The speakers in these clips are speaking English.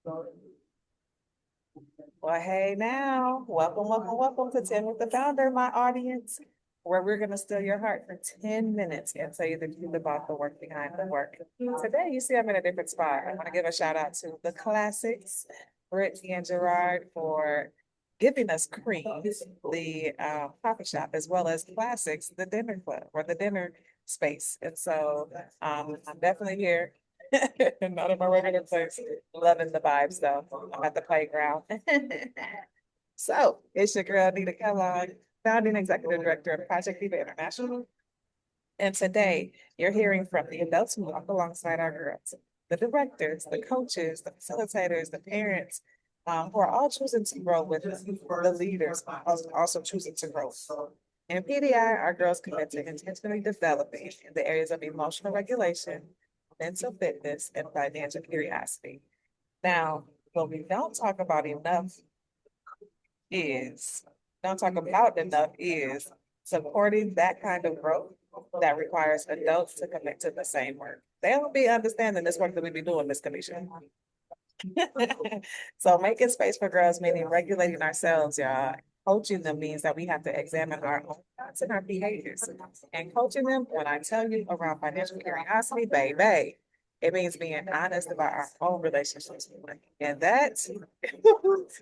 Well, hey now, welcome to 10 with the Founder, my audience, where we're going to steal your heart for 10 minutes and tell you the truth about the work behind the work. Today, you see I'm in a different spot. I want to give a shout out to the classics, Brittany and Gerard, for giving us Cream, the coffee shop, as well as Classics, the dinner club or the dinner space. And so I'm definitely here. Not in my regular place. Loving the vibes though. I'm at the playground. So it's your girl, Nita Kellogg, founding executive director of Project Viva International. And today you're hearing from the adults who walk alongside our girls, the directors, the coaches, the facilitators, the parents, who are all choosing to grow with the leaders, also choosing to grow. In PDI, our girls commit to intentionally developing in the areas of emotional regulation, mental fitness, and financial curiosity. Now, what we is, don't talk about enough is supporting that kind of growth that requires adults to commit to the same work. They don't be understanding this work that we be doing, Miss Kamesha. So making space for girls, meaning regulating ourselves, y'all. Coaching them means that we have to examine our own thoughts and our behaviors. And coaching them, when I tell you around financial curiosity, baby, it means being honest about our own relationships with money. And that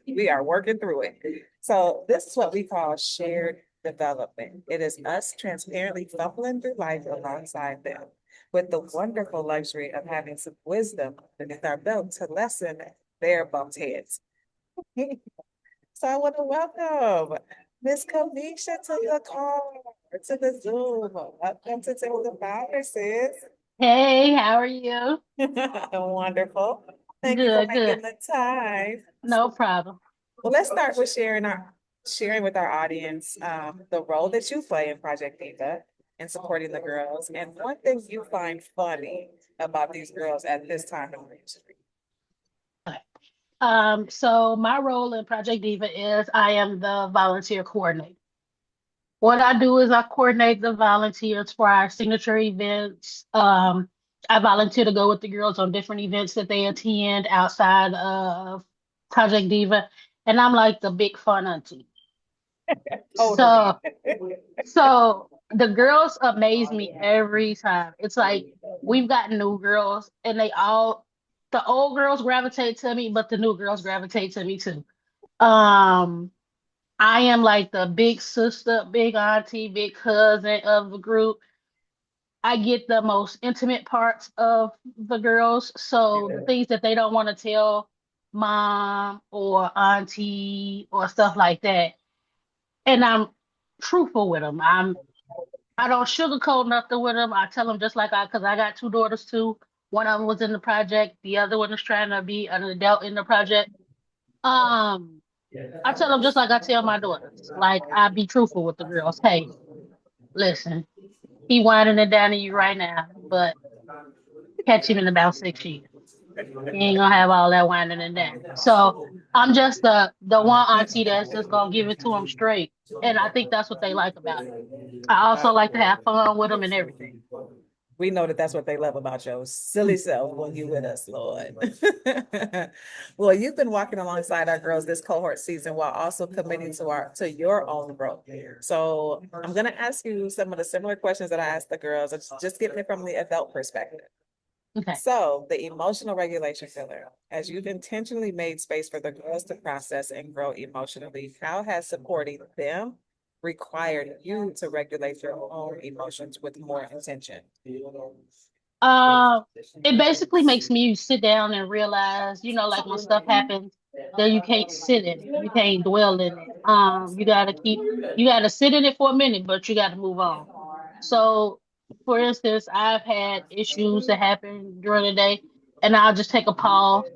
we are working through it. So this is what we call shared development. It is us transparently fumbling through life alongside them with the wonderful luxury of having some wisdom beneath our belt to lessen their bumped heads. So I want to welcome Miss Kamesha to the call, to the Zoom. Welcome to Table the Fire, sis. Hey, how are you? Wonderful. Thank you for Good, good. making the time. No problem. Well, let's start with sharing with our audience the role that you play in Project Diva and supporting the girls, and one thing you find funny about these girls at this time in the history. So my role in Project Diva is I am the volunteer coordinator. What I do is I coordinate the volunteers for our signature events. I volunteer to go with the girls on different events that they attend outside of Project Diva, and I'm like the big fun auntie. Totally. So So the girls amaze me every time. It's like we've got new girls and the old girls gravitate to me, but the new girls gravitate to me too. Um, I am like the big sister, big auntie, big cousin of the group. I get the most intimate parts of the girls. So the things that they don't want to tell mom or auntie or stuff like that. And I'm truthful with them. I don't sugarcoat nothing with them. I tell them just like because I got two daughters too. One of them was in the project. The other one is trying to be an adult in the project. Um, I tell them just like I tell my daughters. Like I be truthful with the girls. Hey, listen, he winding it down to you right now, but catch him in about 6 years. He ain't gonna have all that winding and down. So I'm just the one auntie that's just gonna give it to him straight. And I think that's what they like about it. I also like to have fun with them and everything. We know that that's what they love about your silly self when you with us, Lord. Well, you've been walking alongside our girls this cohort season while also committing to your own growth. So I'm gonna ask you some of the similar questions that I asked the girls. It's just getting it from the adult perspective. Okay. So the emotional regulation pillar, as you've intentionally made space for the girls to process and grow emotionally, how has supporting them required you to regulate your own emotions with more intention? Uh, it basically makes me sit down and realize, like when stuff happens, that you can't sit in it, you can't dwell in it. You gotta sit in it for a minute, but you gotta move on. So, for instance, I've had issues that happen during the day, and I'll just take a pause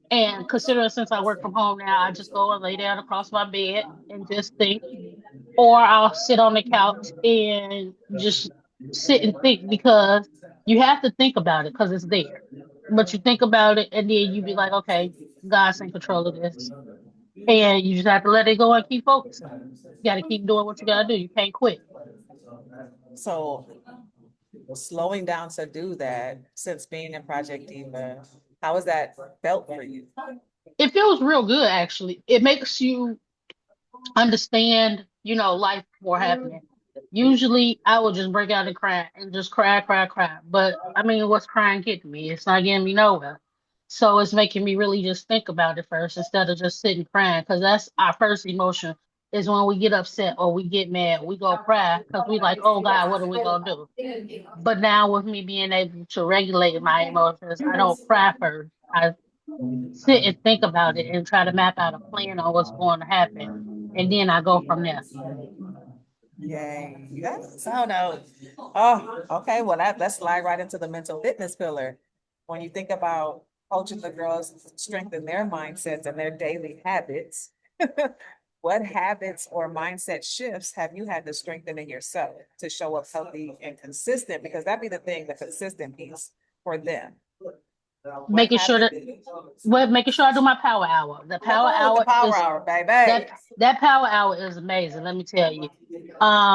and consider since I work from home now, I just go and lay down across my bed and just think, or I'll sit on the couch and just sit and think because you have to think about it because it's there. But you think about it and then you be like, okay, God's in control of this. And you just have to let it go and keep focusing. You got to keep doing what you got to do. You can't quit. So slowing down to do that since being in Project Diva, How has that felt for you? It feels real good, actually. It makes you understand, life more happening. Usually I would just break out and cry and just cry, cry, cry. But I mean, what's crying getting me? It's not getting me nowhere. So it's making me really just think about it first instead of just sitting crying. Because that's our first emotion is when we get upset or we get mad, we go cry because we like, oh God, what are we gonna do? But now with me being able to regulate my emotions, I don't cry first. I sit and think about it and try to map out a plan on what's going to happen. And then I go from there. Yay. Yes. So no. Oh, okay. Well, let's slide right into the mental fitness pillar. When you think about coaching the girls to strengthen their mindsets and their daily habits, what habits or mindset shifts have you had to strengthen in yourself to show up healthy and consistent? Because that'd be the thing, the consistent piece for them. What Making have sure you that been? well, making sure I do my power hour. The power Oh, the hour power is hour, baby. that power hour is amazing, let me tell you.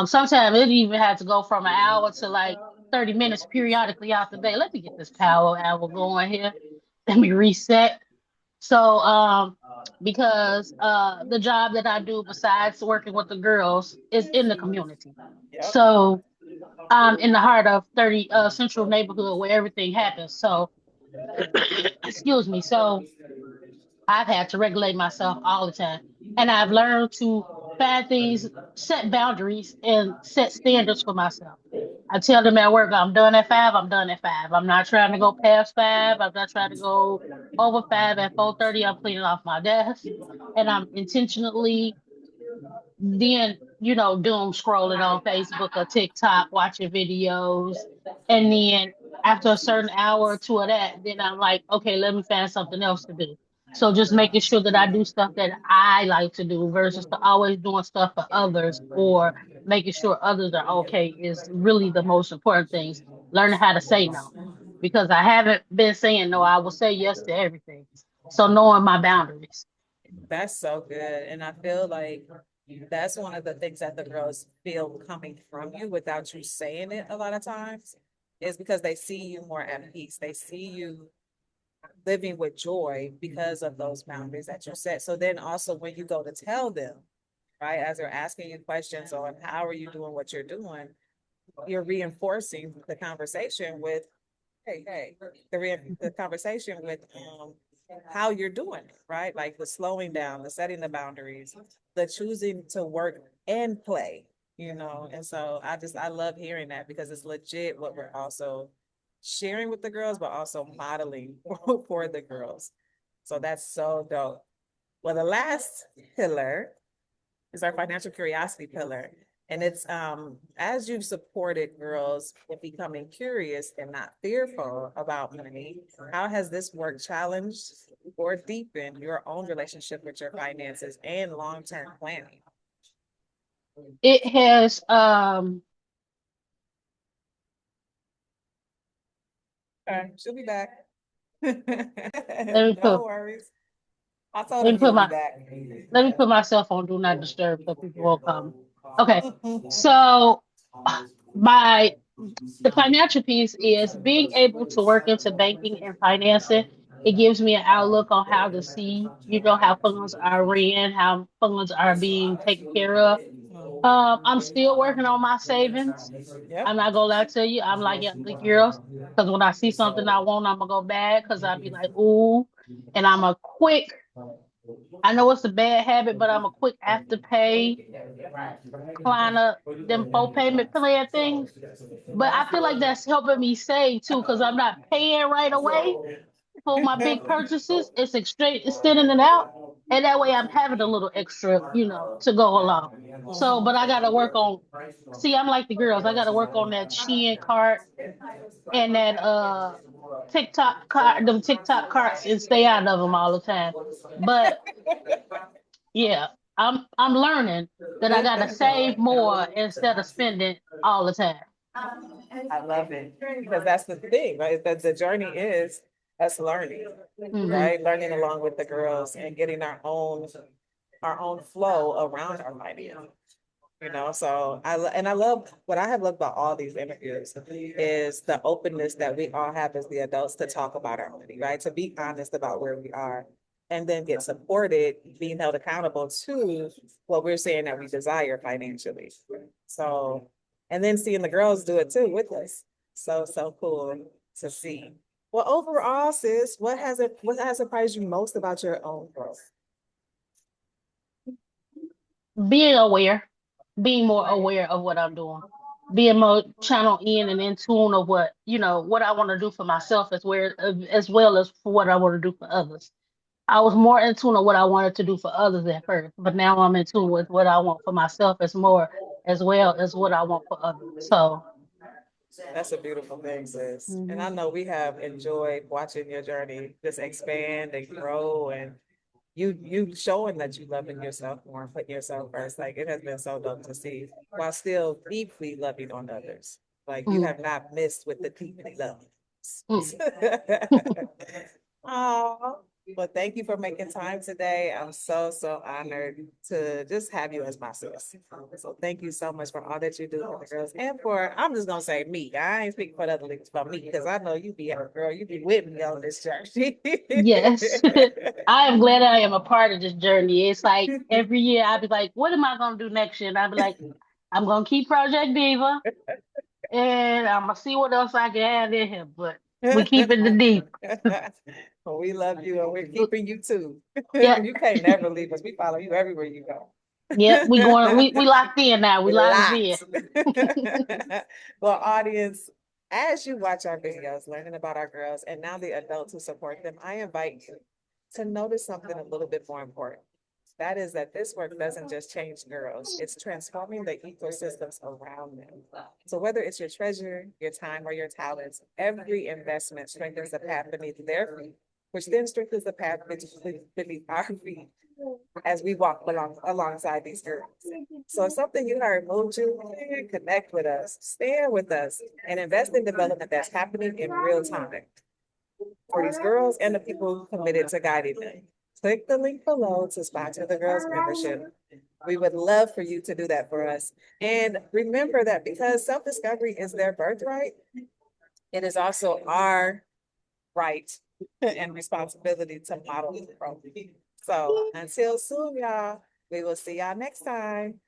Sometimes it even had to go from an hour to like 30 minutes periodically out the day. Let me get this power hour going here. Let me reset. So, because the job that I do besides working with the girls is in the community. Yep. So I'm in the heart of 30 central neighborhood where everything happens. So excuse me. So I've had to regulate myself all the time. And I've learned to find things, set boundaries, and set standards for myself. I tell them at work, I'm done at 5, I'm done at 5. I'm not trying to go past 5. I'm not trying to go over 5 at 4:30. I'm cleaning off my desk. And I'm intentionally then doom scrolling on Facebook or TikTok, watching videos, and then after a certain hour or two of that, then I'm like, okay, let me find something else to do. So just making sure that I do stuff that I like to do versus to always doing stuff for others or making sure others are okay is really the most important things. Learning how to say no because I haven't been saying no. I will say yes to everything. So knowing my boundaries. That's so good. And I feel like that's one of the things that the girls feel coming from you without you saying it a lot of times is because they see you more at peace. They see you living with joy because of those boundaries that you set. So then also when you go to tell them, right, as they're asking you questions on how are you doing what you're doing, you're reinforcing the conversation with the conversation with how you're doing it, right? Like the slowing down, the setting the boundaries, the choosing to work and play, And so I love hearing that because it's legit what we're also sharing with the girls, but also modeling for the girls. So that's so dope. Well, the last pillar is our financial curiosity pillar. And it's as you've supported girls in becoming curious and not fearful about money, how has this work challenged or deepened your own relationship with your finances and long-term planning? It has She'll be back. let me No put worries. I told let me him put you'll be my back. let me put myself on do not disturb so people won't come. Okay. So my the financial piece is being able to work into banking and financing. It gives me an outlook on how to see, how funds are ran, how funds are being taken care of. I'm still working on my savings. Yep. I'm not gonna lie to you. I'm like the girls because when I see something I want, I'm gonna go bad because I'll be like, ooh, and I'm a quick. I know it's a bad habit, but I'm a quick afterpay kind of them full payment plan things. But I feel like that's helping me save too, because I'm not paying right away for my big purchases. It's straight extending it out. And that way I'm having a little extra, to go along. So, but I gotta work on see, I'm like the girls. I gotta work on that Shein cart and that TikTok cart, them TikTok carts and stay out of them all the time. But yeah, I'm learning that I gotta save more instead of spending all the time. I love it because that's the thing, right? That the journey is us learning, Hmm. right? Learning along with the girls and getting our own flow around our finance. You know, so and I love what I have loved about all these interviews is the openness that we all have as the adults to talk about our money, right? To be honest about where we are and then get supported, being held accountable to what we're saying that we desire financially. So, and then seeing the girls do it too with us. So cool to see. Well, overall, sis, what has surprised you most about your own growth? Being aware, being more aware of what I'm doing, being more channel in and in tune of what, what I want to do for myself as well as for what I want to do for others. I was more in tune of what I wanted to do for others at first, but now I'm in tune with what I want for myself as well as what I want for others. So, That's a beautiful thing, sis. And I mhm. know we have enjoyed watching your journey just expand and grow and you showing that you loving yourself more and putting yourself first. Like it has been so dope to see while still deeply loving on others. Like you Mm, have not missed with the deeply love. mm. Oh, well, thank you for making time today. I'm so honored to just have you as my sis. So thank you so much for all that you do for the girls and for, I'm just gonna say me. I ain't speaking for the other ladies, but me, because I know you be a girl, you be with me on this journey. Yes. I am glad I am a part of this journey. It's like every year I'll be like, what am I gonna do next year? And I'll be like, I'm gonna keep Project Diva and I'm gonna see what else I can add in here. But we keep it the deep. Well, we love you and we're keeping you too. Yeah, You can't never leave us. We follow you everywhere you go. yep. We locked in now. We We locked in. locked. Well, audience, as you watch our videos, learning about our girls and now the adults who support them, I invite you to notice something a little bit more important. That is that this work doesn't just change girls, it's transforming the ecosystems around them. So whether it's your treasure, your time, or your talents, every investment strengthens the path beneath their feet, which then strengthens the path beneath our feet as we walk alongside these girls. So if something you heard moved you, connect with us, stand with us, and invest in development that's happening in real time for these girls and the people committed to guiding them. Click the link below to sponsor the girls membership. We would love for you to do that for us. And remember that because self-discovery is their birthright, it is also our right and responsibility to model the growth. So until soon, y'all, we will see y'all next time.